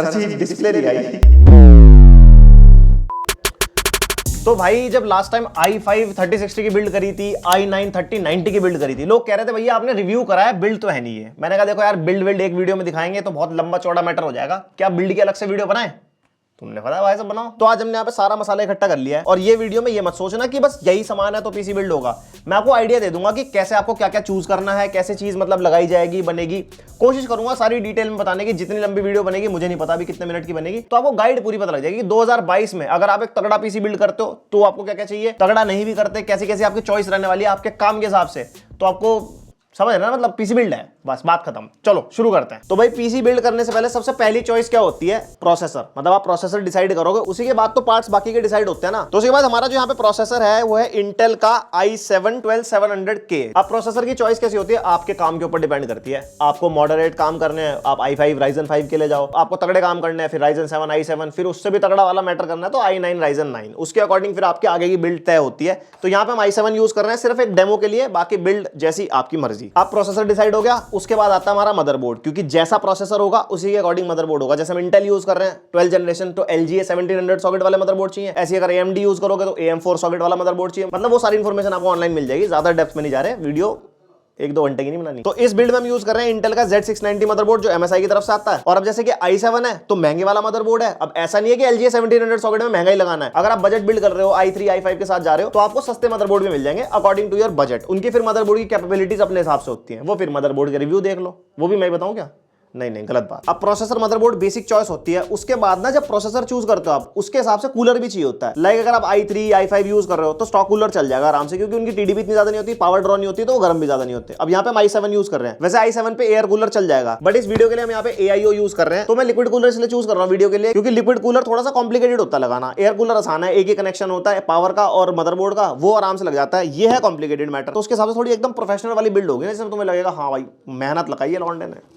Sir जी display नहीं आई। तो भाई जब लास्ट टाइम i5 3060 की बिल्ड करी थी, i9 3090 की बिल्ड करी थी, लोग कह रहे थे भैया आपने रिव्यू करा है, बिल्ड तो है नहीं है। मैंने कहा देखो यार, बिल्ड एक वीडियो में दिखाएंगे तो बहुत लंबा चौड़ा मैटर हो जाएगा, क्या बिल्ड की अलग से वीडियो बनाए? तुमने पता भाई सब बनाओ। तो आज हमने यहाँ पे सारा मसाला इकट्ठा कर लिया है, और ये वीडियो में ये मत सोचना कि बस यही सामान है तो पीसी बिल्ड होगा। मैं आपको आइडिया दे दूंगा कि कैसे आपको क्या क्या चूज करना है, कैसे चीज मतलब लगाई जाएगी, बनेगी। कोशिश करूंगा सारी डिटेल में बताने की। जितनी लंबी वीडियो बनेगी मुझे नहीं पता अभी कितने मिनट की बनेगी, तो आपको गाइड पूरी पता लग जाएगी। 2022 में अगर आप एक तगड़ा पीसी बिल्ड करते हो तो आपको क्या क्या चाहिए, तगड़ा नहीं भी करते कैसे कैसे आपकी चॉइस रहने वाली है आपके काम के हिसाब से, तो आपको समझ रहे ना, मतलब पीसी बिल्ड है, बस बात खत्म। चलो शुरू करते हैं। तो भाई पीसी बिल्ड करने से पहले सबसे पहली चॉइस क्या होती है? प्रोसेसर। मतलब आप प्रोसेसर डिसाइड करोगे, उसी के बाद तो पार्ट्स बाकी के डिसाइड होते हैं ना। तो उसके बाद हमारा जो यहाँ पे प्रोसेसर है वो है इंटेल का i7 12700K। अब प्रोसेसर की चॉइस कैसी होती है? आपके काम के ऊपर डिपेंड करती है। आपको मॉडरेट काम करने हैं, आप i5 Ryzen 5 के ले जाओ। आपको तगड़े काम करने हैं, फिर Ryzen 7 i7, फिर उससे भी तगड़ा वाला मैटर करना है तो i9 Ryzen 9। उसके अकॉर्डिंग फिर आपके आगे की बिल्ड तय होती है। तो यहाँ पे हम i7 यूज कर रहे हैं सिर्फ एक डेमो के लिए, बाकी बिल्ड जैसी आपकी मर्जी। आप प्रोसेसर डिसाइड हो गया, उसके बाद आता है हमारा मदरबोर्ड, क्योंकि जैसा प्रोसेसर होगा उसी के अकॉर्डिंग मदरबोर्ड होगा। जैसे हम इंटेल यूज कर रहे हैं 12 जनरेशन, तो LG 1700 सॉकेट वाले मदरबोर्ड चाहिए। ऐसे अगर AMD यूज करोगे तो AM4 सॉकेट वाला मदरबोर्ड चाहिए। मतलब वो सारी इंफॉर्मेशन आपको ऑनलाइन मिल जाएगी, ज्यादा डेप्थ में नहीं जा रहे, वीडियो 1-2 घंटे की नहीं बनानी। तो इस बिल्ड में हम यूज कर रहे हैं इंटेल का Z690 मदरबोर्ड, जो MSI की तरफ से आता है। और अब जैसे कि i7 है तो महंगे वाला मदरबोर्ड है। अब ऐसा नहीं है कि LG 1700 सॉकेट में महंगा ही लगाना है। अगर आप बजट बिल्ड कर रहे हो, i3 i5 के साथ जा रहे हो, तो आपको सस्ते मदरबोर्ड भी मिल जाएंगे अकॉर्डिंग टू योर बजट। उनकी फिर मदरबोर्ड की कैपेबिलिटीज अपने हिसाब से होती है, वो फिर मदरबोर्ड के रिव्यू देख लो। वो भी मैं बताऊं क्या? नहीं, गलत बात। अब प्रोसेसर मदरबोर्ड बेसिक चॉइस होती है। उसके बाद ना जब प्रोसेसर चूज करते हो आप, उसके हिसाब से कूलर भी चाहिए होता है। लाइक अगर आप i3 i5 यूज कर रहे हो तो स्टॉक कूलर चल जाएगा आराम से, क्योंकि उनकी TDP इतनी ज्यादा नहीं होती, पावर ड्रॉ नहीं होती, तो वो गर्म भी ज्यादा नहीं होते। अब यहाँ पे हम i7 यूज कर रहे हैं। वैसे i7 पे एयर कूलर चल जाएगा, बट इस वीडियो के लिए हम यहाँ पे AIO यूज कर रहे हैं। तो मैं लिक्विड कूलर इसलिए चूज कर रहा हूँ वीडियो के लिए, क्योंकि लिक्विड कूलर थोड़ा सा कॉम्प्लिकेटेड होता है लगाना। एयर कूलर आसान है, एक ही कनेक्शन होता है पावर का और मदरबोर्ड का, वो आराम से लग जाता है। ये है कॉम्प्लिकेटेड मैटर। तो उसके हिसाब से थोड़ी एकदम प्रोफेशनल वाली बिल्ड होगी, जिसमें तुम्हें लगेगा हाँ भाई मेहनत लगाई है लॉन्डे ने,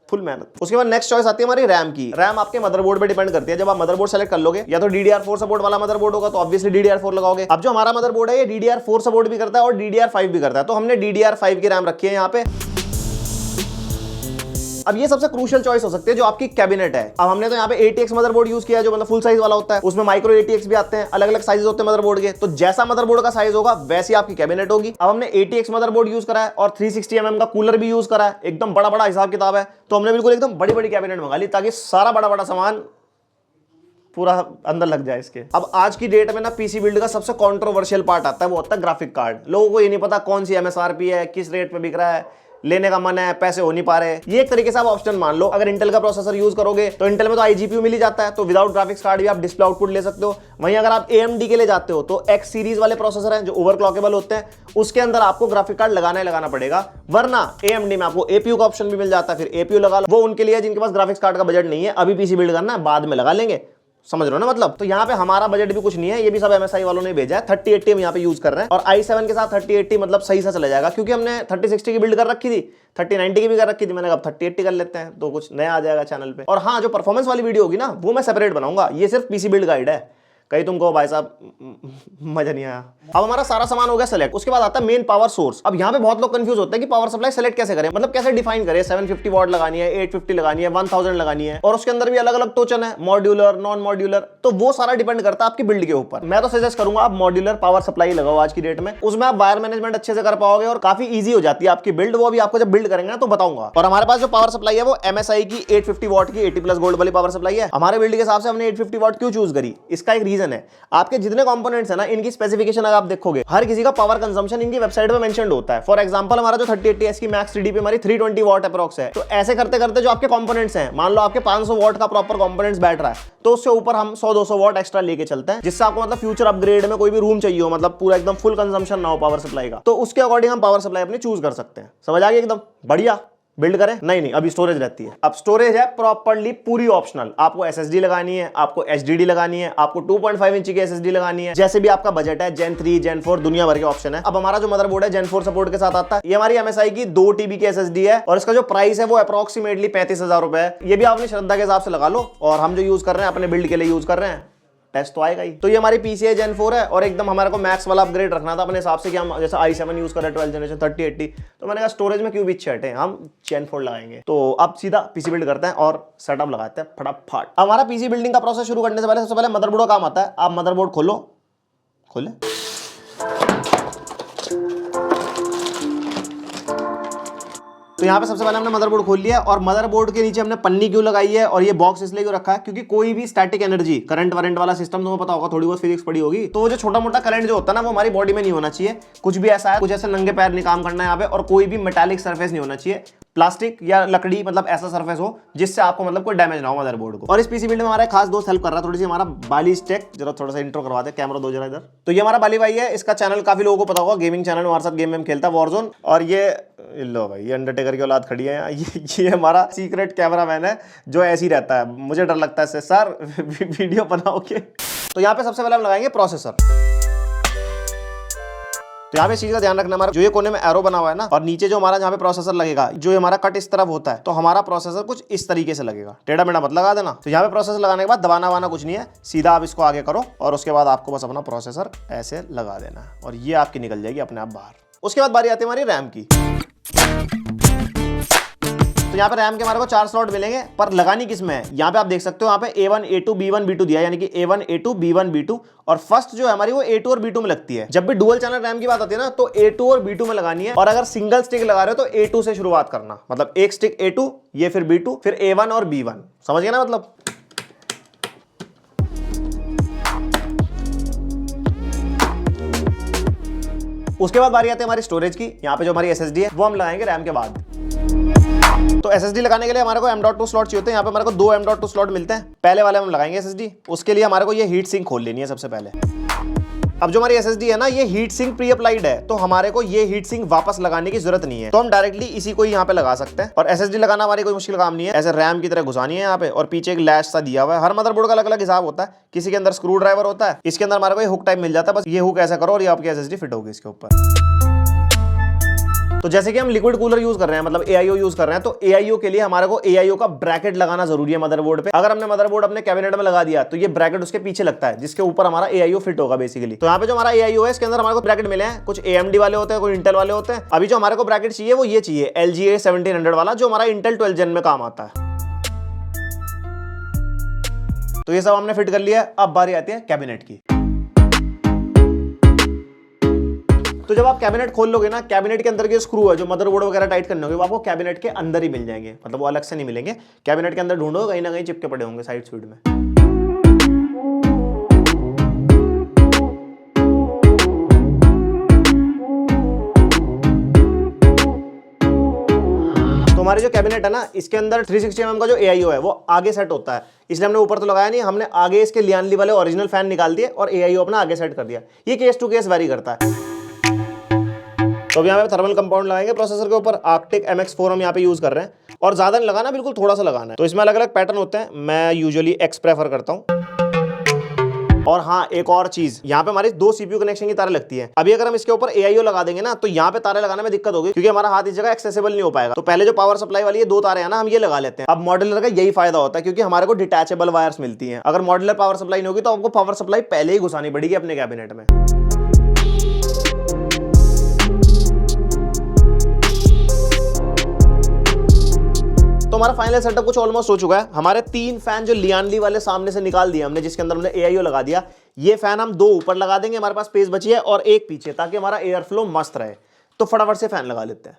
फुल मेहनत। उसके बाद नेक्स्ट चॉइस आती है हमारी रैम की। रैम आपके मदरबोर्ड पे डिपेंड करती है। जब आप मदरबोर्ड सेलेक्ट कर लोगे, या तो DDR4 सपोर्ट वाला मदरबोर्ड होगा तो ऑब्वियसली DDR4 लगाओगे। अब जो हमारा मदरबोर्ड है ये DDR4 सपोर्ट भी करता है और DDR5 भी करता है, तो हमने DDR5 की रैम रखी है यहाँ पे। अब ये सबसे क्रूशियल चॉइस हो सकती है जो आपकी कैबिनेट है। अब हमने तो यहाँ पे ATX मदरबोर्ड यूज किया, जो मतलब फुल साइज वाला होता है। उसमें माइक्रो ATX भी आते हैं, अलग अलग साइज होते हैं मदरबोर्ड के। तो जैसा मदरबोर्ड का साइज होगा वैसी आपकी कैबिनेट होगी। अब हमने ATX मदरबोर्ड यूज करा है और 360 mm का कूलर भी यूज करा है। एकदम बड़ा बड़ा हिसाब किताब है, तो हमने बिल्कुल एकदम बड़ी बड़ी कैबिनेट मंगा ली, ताकि सारा बड़ा बड़ा सामान पूरा अंदर लग जाए इसके। अब आज की डेट में ना पीसी बिल्ड का सबसे कंट्रोवर्शियल पार्ट आता है, वो होता है ग्राफिक कार्ड। लोगों को ये नहीं पता कौन सी MSRP है, किस रेट पे बिक रहा है, लेने का मन है, पैसे हो नहीं पा रहे। ये एक तरीके से आप ऑप्शन मान लो। अगर इंटेल का प्रोसेसर यूज करोगे तो इंटेल में तो iGPU मिल ही जाता है, तो विदाउट ग्राफिक्स कार्ड भी आप डिस्प्ले आउटपुट ले सकते हो। वहीं अगर आप AMD के लिए जाते हो तो X सीरीज वाले प्रोसेसर हैं जो ओवरक्लॉकेबल होते हैं, उसके अंदर आपको ग्राफिक कार्ड लगाना पड़ेगा। वरना AMD में आपको APU का ऑप्शन भी मिल जाता है, फिर APU लगा लो। वो उनके लिए जिनके पास ग्राफिक्स कार्ड का बजट नहीं है, अभी पीसी बिल्ड करना है, बाद में लगा लेंगे। समझ रहे हो ना मतलब? तो यहाँ पे हमारा बजट भी कुछ नहीं है, ये भी सब MSI वालों ने भेजा है। 3080 हम यहाँ पे यूज कर रहे हैं, और i7 के साथ 3080 मतलब सही से चला जाएगा, क्योंकि हमने 3060 की बिल्ड कर रखी थी, 3090 की भी कर रखी थी। मैंने कहा 3080 कर लेते हैं, तो कुछ नया आ जाएगा चैनल पे। और हाँ, जो परफॉर्मेंस वाली वीडियो होगी ना, वो मैं सेपरेट बनाऊंगा। ये सिर्फ पीसी बिल्ड गाइड है, कहीं तुमको भाई साहब मजा नहीं आया। अब हमारा सारा सामान हो गया सेलेक्ट। उसके बाद आता है मेन पावर सोर्स। अब यहाँ पे बहुत लोग कंफ्यूज होते हैं कि पावर सप्लाई सेलेक्ट कैसे करें, मतलब कैसे डिफाइन करें। 750 वॉट लगानी है, 850 लगानी है, 1000 लगानी है, और उसके अंदर भी अलग अलग टोचन है, मॉड्यूलर, नॉन मॉड्यूलर। तो वो सारा डिपेंड करता है आपकी बिल्ड के ऊपर। मैं तो सजेस्ट करूंगा आप मॉड्यूलर पावर सप्लाई लगाओ आज की डेट में। उसमें आप वायर मैनेजमेंट अच्छे से कर पाओगे और काफी ईजी हो जाती है आपकी बिल्ड। वो अभी आपको जब बिल्ड करेंगे ना तो बताऊंगा। और हमारे पास जो पावर सप्लाई है वो MSI की 850 वॉट की 80+ गोल्ड वाली पावर सप्लाई है। हमारे बिल्ड के हिसाब से हमने 850 वॉट क्यों चूज करी, इसका एक रीजन है। आपके जितने कंपोनेंट्स है ना, इनकी स्पेसिफिकेशन अगर आप देखोगे, हर किसी का पावर कंजम्पशन इनकी वेबसाइट पे मेंशन्ड होता है। फॉर एग्जांपल हमारा जो 3080S की मैक्स 3D पे हमारी 320 वॉट अप्रॉक्स है। तो ऐसे करते करते जो आपके कंपोनेंट्स हैं, मान लो आपके 500 वॉट का प्रॉपर कंपोनेंट्स बैठ रहा है, तो उससे ऊपर हम 100-200 वॉट एक्स्ट्रा लेके चलते हैं, जिससे आपको मतलब फ्यूचर अपग्रेड में कोई भी रूम चाहिए हो, मतलब पूरा एकदम फुल कंजम्पशन ना हो पावर सप्लाई का, तो उसके अकॉर्डिंग हम पावर सप्लाई अपनी चूज कर सकते हैं। समझ आ गया? एकदम बढ़िया। बिल्ड करें? नहीं, अभी स्टोरेज रहती है। अब स्टोरेज है प्रॉपर्ली पूरी ऑप्शनल। आपको SSD लगानी है, आपको HDD लगानी है, आपको 2.5 इंच की SSD लगानी है, जैसे भी आपका बजट है। Gen 3 Gen 4 दुनिया भर के ऑप्शन है। अब हमारा जो मदरबोर्ड है Gen 4 सपोर्ट के साथ आता है। ये हमारी MSI की 2 TB की SSD है, और इसका जो प्राइस है वो अप्रोक्सीमेटली 35,000 रुपए है। ये भी आपने श्रद्धा के हिसाब से लगा लो, और हम जो यूज कर रहे हैं अपने बिल्ड के लिए यूज कर रहे हैं, टेस्ट तो आएगा ही। तो ये हमारी PCI Gen 4 है और एकदम हमारे को मैक्स वाला अपग्रेड रखना था अपने हिसाब से कि हम जैसे i7 यूज कर रहे हैं 12th जनरेशन 3080, तो मैंने कहा स्टोरेज में क्यों भी छट है, हम Gen 4 लगाएंगे। तो अब सीधा पीसी बिल्ड करते हैं और सेटअप लगाते हैं फटाफट। हमारा पीसी बिल्डिंग का प्रोसेस शुरू करने से पहले सबसे पहले मदरबोर्ड का काम आता है। आप मदरबोर्ड खोलो, खोले तो यहाँ पे सबसे पहले हमने मदरबोर्ड खोल लिया और मदरबोर्ड के नीचे हमने पन्नी क्यों लगाई है और ये बॉक्स इसलिए क्यों रखा है, क्योंकि कोई भी स्टैटिक एनर्जी करंट वरेंट वाला सिस्टम तुम्हें पता होगा, थोड़ी बहुत फिजिक्स पड़ी होगी, तो वो जो छोटा मोटा करंट जो होता है ना वो हमारी बॉडी में नहीं होना चाहिए। कुछ भी ऐसा है, कुछ ऐसे नंगे पैर नहीं काम करना है यहाँ पे, और कोई भी मेटालिक सरफेस नहीं होना चाहिए, प्लास्टिक या लकड़ी, मतलब ऐसा सरफेस हो जिससे आपको मतलब कोई डैमेज ना हो मदरबोर्ड को। और इस पीसी बिल्ड में हमारा खास दोस्त हेल्प कर रहा है थोड़ी सी, हमारा बाली स्टेक। जरा थोड़ा सा इंट्रो करवा दे, कैमरा दो जरा इधर। तो ये हमारा बाली भाई है, इसका चैनल काफी लोगों को पता होगा, गेमिंग चैनल, हमारे साथ गेम में खेलता है वॉरजोन। और ये लो भाई, ये अंडरटेकर की औलाद खड़ी है, ये हमारा सीक्रेट कैमरामैन है जो ऐसे ही रहता है, मुझे डर लगता है इससे, सर वीडियो बनाओगे। तो यहाँ पे सबसे पहले हम लगाएंगे प्रोसेसर। तो यहाँ पे इस चीज का ध्यान रखना, हमारा जो ये कोने में एरो बना हुआ है ना, और नीचे जो हमारा जहाँ पे प्रोसेसर लगेगा, जो हमारा कट इस तरफ होता है, तो हमारा प्रोसेसर कुछ इस तरीके से लगेगा, टेढ़ा मेढ़ा मत लगा देना। तो यहाँ पे प्रोसेसर लगाने के बाद दबाना वाना कुछ नहीं है, सीधा आप इसको आगे करो और उसके बाद आपको बस अपना प्रोसेसर ऐसे लगा देना है और ये आपकी निकल जाएगी अपने आप बाहर। उसके बाद बारी आती है हमारी रैम की। तो यहाँ पे रैम के हमारे को 4 स्लॉट मिलेंगे, पर लगानी किस में है, यहाँ पे आप देख सकते हो, यहाँ पे A1 A2 B1 B2 दिया है, यानी कि A1 A2 B1 B2, और फर्स्ट जो है हमारी वो A2 और B2 में लगती है। जब भी डुअल चैनल रैम की बात आती है ना, तो A2 और B2 में लगानी है, और अगर सिंगल स्टिक लगा रहे हो तो A2 से शुरुआत करना, मतलब एक स्टिक A2, ये फिर B2, फिर A1 और B1, समझ गए ना मतलब। उसके बाद बारी आती है हमारी स्टोरेज की। यहाँ पे जो हमारी SSD है वो हम लगाएंगे रैम के बाद। तो SSD लगाने के लिए हमारे को M.2 स्लॉट चाहिए होते हैं। यहाँ पे हमारे को 2 M.2 स्लॉट मिलते हैं। पहले वाले हम लगाएंगे SSD, उसके लिए हमारे को ये हीट सिंक खोल लेनी है सबसे पहले। अब जो हमारी SSD है ना, ये हीट सिंक प्री अप्लाइड है, तो हमारे को ये हीट सिंक वापस लगाने की जरूरत नहीं है, तो हम डायरेक्टली इसी को यहाँ पे लगा सकते हैं। और SSD लगाना हमारी कोई मुश्किल काम नहीं है, ऐसे रैम की तरह घुसानी है यहाँ पे, और पीछे एक लैच सा दिया हुआ है। हर मदरबोर्ड का अलग अलग हिसाब होता है, किसी के अंदर स्क्रू ड्राइवर होता है, इसके अंदर हमारे को ये हुक टाइप मिल जाता है, बस ये हुक ऐसा करो और ये आपकी SSD फिट होगी इसके ऊपर। तो जैसे कि हम लिक्विड कूलर यूज कर रहे हैं, मतलब AIO यूज कर रहे हैं, तो AIO के लिए हमारे को AIO का ब्रैकेट लगाना जरूरी है मदरबोर्ड पे। अगर हमने मदरबोर्ड अपने कैबिनेट में लगा दिया तो ये ब्रैकेट उसके पीछे लगता है, जिसके ऊपर हमारा AIO फिट होगा बेसिकली। तो यहाँ पे जो हमारा AIO है, इसके अंदर हमारे को ब्रैकेट मिले हैं, कुछ AMD वाले होते हैं, कुछ इंटेल वाले होते हैं। अभी जो हमारे को ब्रैकेट चाहिए वो ये चाहिए, LGA 1700 वाला, जो हमारा इंटेल 12th जेन में काम आता है। तो ये सब हमने फिट कर लिया। अब बारी आती है कैबिनेट की। तो जब आप कैबिनेट खोल लोगे ना, कैबिनेट के अंदर के स्क्रू है जो मदरबोर्ड वगैरह टाइट करने होंगे, वो आपको कैबिनेट के अंदर ही मिल जाएंगे, मतलब वो अलग से नहीं मिलेंगे। कैबिनेट के अंदर ढूंढो, कहीं ना कहीं चिपके पड़े होंगे साइड स्पीड में। तो हमारे जो कैबिनेट है ना, इसके अंदर 360 mm का जो AIO है वो आगे सेट होता है, इसलिए हमने ऊपर तो लगाया नहीं, हमने आगे इसके लियानली वाले ओरिजिनल फैन निकाल दिए और AIO अपना आगे सेट कर दिया। ये केस टू केस वेरी करता है। तो अब यहाँ पे थर्मल कंपाउंड लगाएंगे प्रोसेसर के ऊपर। आर्कटिक MX4 हम यहाँ पे यूज कर रहे हैं, और ज्यादा नहीं लगाना, बिल्कुल थोड़ा सा लगाना है। तो इसमें अलग अलग पैटर्न होते हैं, मैं यूजुअली X प्रेफर करता हूँ। और हाँ, एक और चीज, यहाँ पे हमारी 2 CPU कनेक्शन की तारें लगती हैं। अभी अगर हम इसके ऊपर AIO लगा देंगे ना, तो यहाँ पे तारें लगाने में दिक्कत होगी, क्योंकि हमारा हाथ इस जगह एक्सेसिबल नहीं हो पाएगा। तो पहले जो पावर सप्लाई वाली ये 2 तारें हैं ना, हम ये लगा लेते हैं। अब मॉड्यूलर का यही फायदा होता है, क्योंकि हमारे को डिटैचेबल वायर्स मिलती हैं। अगर मॉड्यूलर पावर सप्लाई नहीं होगी तो आपको पावर सप्लाई पहले ही घुसानी पड़ेगी अपने कैबिनेट में। तो हमारा फाइनल सेटअप कुछ ऑलमोस्ट हो चुका है। हमारे 3 फैन जो लियानली वाले सामने से निकाल दिए हमने, जिसके अंदर हमने AIO लगा दिया, ये फैन हम 2 ऊपर लगा देंगे, हमारे पास स्पेस बची है, और एक पीछे, ताकि हमारा एयर फ्लो मस्त रहे। तो फटाफट से फैन लगा लेते हैं।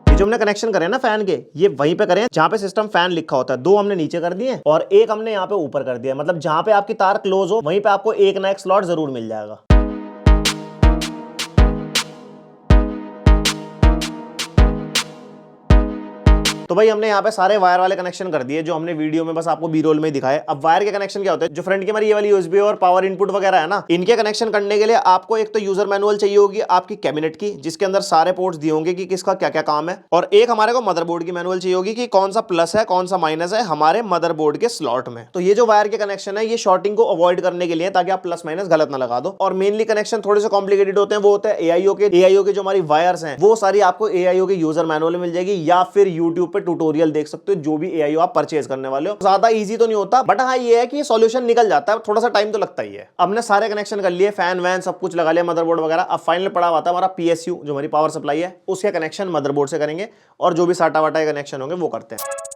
ये जो हमने कनेक्शन करे ना फैन के, ये वहीं पे करें जहां पे सिस्टम फैन लिखा होता है। 2 हमने नीचे कर दिए और एक हमने यहाँ पे ऊपर कर दिया, मतलब जहां पे आपकी तार क्लोज हो वहीं पे आपको एक ना एक स्लॉट जरूर मिल जाएगा। तो भाई हमने यहाँ पे सारे वायर वाले कनेक्शन कर दिए, जो हमने वीडियो में बस आपको बी रोल में ही दिखाए। अब वायर के कनेक्शन क्या होते हैं, जो फ्रंट की हमारी ये वाली USB और पावर इनपुट वगैरह है ना, इनके कनेक्शन करने के लिए आपको एक तो यूजर मैनुअल चाहिए होगी आपकी कैबिनेट की, जिसके अंदर सारे पोर्ट्स दिए होंगे कि किसका क्या क्या काम है, और एक हमारे को मदरबोर्ड की मैनुअल चाहिए होगी कि कौन सा प्लस है कौन सा माइनस है हमारे मदरबोर्ड के स्लॉट में। तो ये जो वायर के कनेक्शन है, ये शॉर्टिंग को अवॉइड करने के लिए, ताकि आप प्लस माइनस गलत ना लगा दो। और मेनली कनेक्शन थोड़े से कॉम्प्लिकेटेड होते हैं, वो होते हैं AIO के जो हमारी वायर्स हैं, वो सारी आपको AIO के यूजर मैनुअल में मिल जाएगी, या फिर यूट्यूब पे ट्यूटोरियल देख सकते हो, जो भी AIO आप परचेज करने वाले हो। ज्यादा इजी तो नहीं होता, बट हाँ ये है कि सॉल्यूशन निकल जाता है, थोड़ा सा टाइम तो लगता ही है। हमने सारे कनेक्शन कर लिए, फैन वैन सब कुछ लगा लिया, मदरबोर्ड वगैरह। अब फाइनल पड़ा हुआ था हमारा PSU, जो हमारी पावर सप्लाई है, उसके कनेक्शन मदरबोर्ड से करेंगे और जो भी साटा वाटा कनेक्शन होंगे वो करते हैं।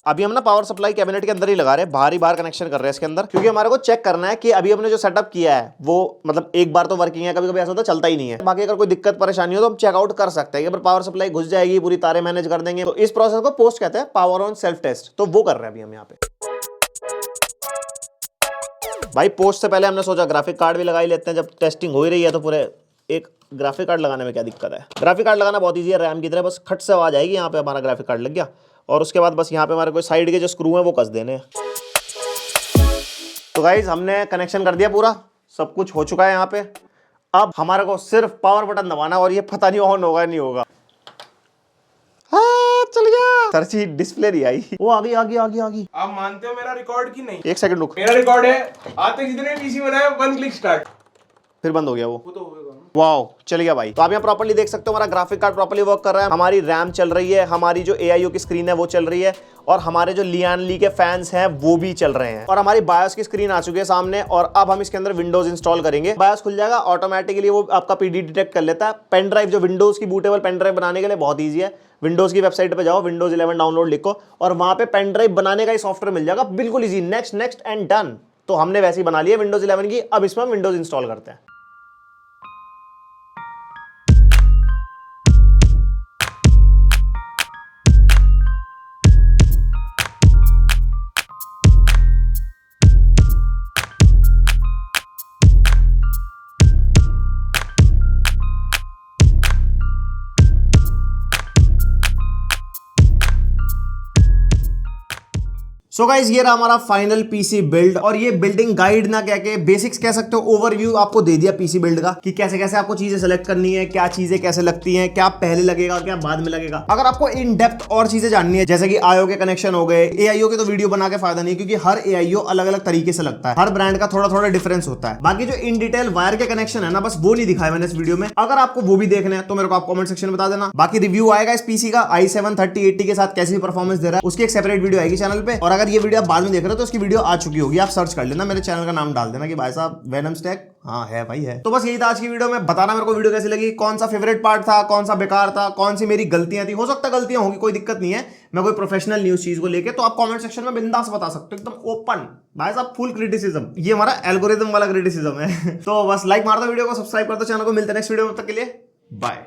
अभी हम ना पावर सप्लाई कैबिनेट के अंदर ही लगा रहे हैं, बाहर ही बाहर कनेक्शन कर रहे हैं इसके अंदर, क्योंकि हमारे को चेक करना है कि अभी हमने जो सेटअप किया है वो मतलब एक बार तो वर्किंग है, कभी कभी ऐसा होता है चलता ही नहीं है। बाकी अगर कोई दिक्कत परेशानी हो तो हम चेकआउट कर सकते हैं कि अगर पावर सप्लाई घुस जाएगी, पूरी तारें मैनेज कर देंगे। तो इस प्रोसेस को पोस्ट कहते हैं, पावर ऑन सेल्फ टेस्ट, तो वो कर रहे हैं अभी हम यहाँ पे। भाई पोस्ट से पहले हमने सोचा ग्राफिक कार्ड भी लगा ही लेते हैं, जब टेस्टिंग हो ही रही है तो पूरे एक ग्राफिक कार्ड लगाने में क्या दिक्कत है। ग्राफिक कार्ड लगाना बहुत ईजी है, रैम की तरह, बस खट से आवाज आएगी, यहाँ पे हमारा ग्राफिक कार्ड लग गया। और उसके बाद बस यहाँ पे हमारे कोई साइड के जो स्क्रू हैं वो कस देने हैं। तो गाइज हमने कनेक्शन कर दिया पूरा, सब कुछ हो चुका है यहाँ पे। अब हमारे को सिर्फ पावर बटन दबाना, और ये पता नहीं ऑन होगा नहीं होगा। हाँ चल गया, सर्ची डिस्प्ले नहीं आई, वो आ गई आ गई आ गई आ गई। आप मानते हो मेरा रिकॉर्ड की नहीं? एक सेकंड रुक, मेरा रिकॉर्ड है, आज तक जितने पीसी बनाए 1 क्लिक स्टार्ट, फिर बंद हो गया वो तो होगा। वाओ चल गया भाई। तो आप यहाँ प्रॉपर्ली देख सकते हो हमारा ग्राफिक कार्ड प्रॉपर्ली वर्क कर रहा है, हमारी रैम चल रही है, हमारी जो AIO की स्क्रीन है वो चल रही है, और हमारे जो लियान ली के फैंस हैं वो भी चल रहे हैं, और हमारी बायोस की स्क्रीन आ चुकी है सामने। और अब हम इसके अंदर विंडोज इंस्टॉल करेंगे, बायोस खुल जाएगा ऑटोमेटिकली, वो आपका PD डिटेक्ट कर लेता है। पेन ड्राइव जो विंडोज की बूटेबल पेन ड्राइव बनाने के लिए बहुत ईजी है, विंडोज की वेबसाइट पे जाओ, विंडोज 11 डाउनलोड लिखो और वहां पे पेन ड्राइव बनाने का ही सॉफ्टवेयर मिल जाएगा, बिल्कुल easy, next next and done. तो हमने वैसे ही बना लिया विंडोज 11 की, अब इसमें हम विंडोज इंस्टॉल करते हैं। सो गाइस ये रहा हमारा फाइनल पीसी बिल्ड, और ये बिल्डिंग गाइड ना कह के बेसिक्स कह सकते हो, ओवरव्यू आपको दे दिया पीसी बिल्ड का कि कैसे कैसे आपको चीजें सेलेक्ट करनी है, क्या चीजें कैसे लगती हैं, क्या पहले लगेगा क्या बाद में लगेगा। अगर आपको इन डेप्थ और चीजें जाननी है, जैसे कि IO के कनेक्शन हो गए, AIO के, तो वीडियो बना के फायदा नहीं, क्योंकि हर AIO अलग अलग तरीके से लगता है, हर ब्रांड का थोड़ा थोड़ा डिफरेंस होता है। बाकी जो इन डिटेल वायर के कनेक्शन है ना, बस वो नहीं दिखाया मैंने इस वीडियो में। अगर आपको वो भी देखना है तो मेरे को आप कमेंट सेक्शन में बता देना। बाकी रिव्यू आएगा इस पीसी का i7 3080 के साथ कैसी परफॉर्मेंस दे रहा है, उसकी एक सेपरेट वीडियो आएगी चैनल पे। और अगर ये वीडियो बाद में देख रहे हो तो उसकी वीडियो आ चुकी होगी, आप सर्च कर लेना, मेरे चैनल का नाम डाल देना कि भाई साहब वेनम स्टैक, हाँ है भाई है। तो बस यही था आज की वीडियो में। बताना मेरे को वीडियो कैसी लगी, कौन सा फेवरेट पार्ट था, कौन सा बेकार था, कौन सी मेरी गलतियां थी। हो सकता है गलतियां होंगी, कोई दिक्कत नहीं है, मैं कोई प्रोफेशनल न्यूज चीज को लेके, तो आप कमेंट सेक्शन में बिंदास बता सकते हो, एकदम ओपन भाई साहब, फुल क्रिटिसिज्म। ये हमारा एल्गोरिथम वाला क्रिटिसिज्म है। तो बस लाइक मार दो वीडियो को, सब्सक्राइब कर दो चैनल को। मिलते हैं नेक्स्ट वीडियो में, तब तक के लिए बाय।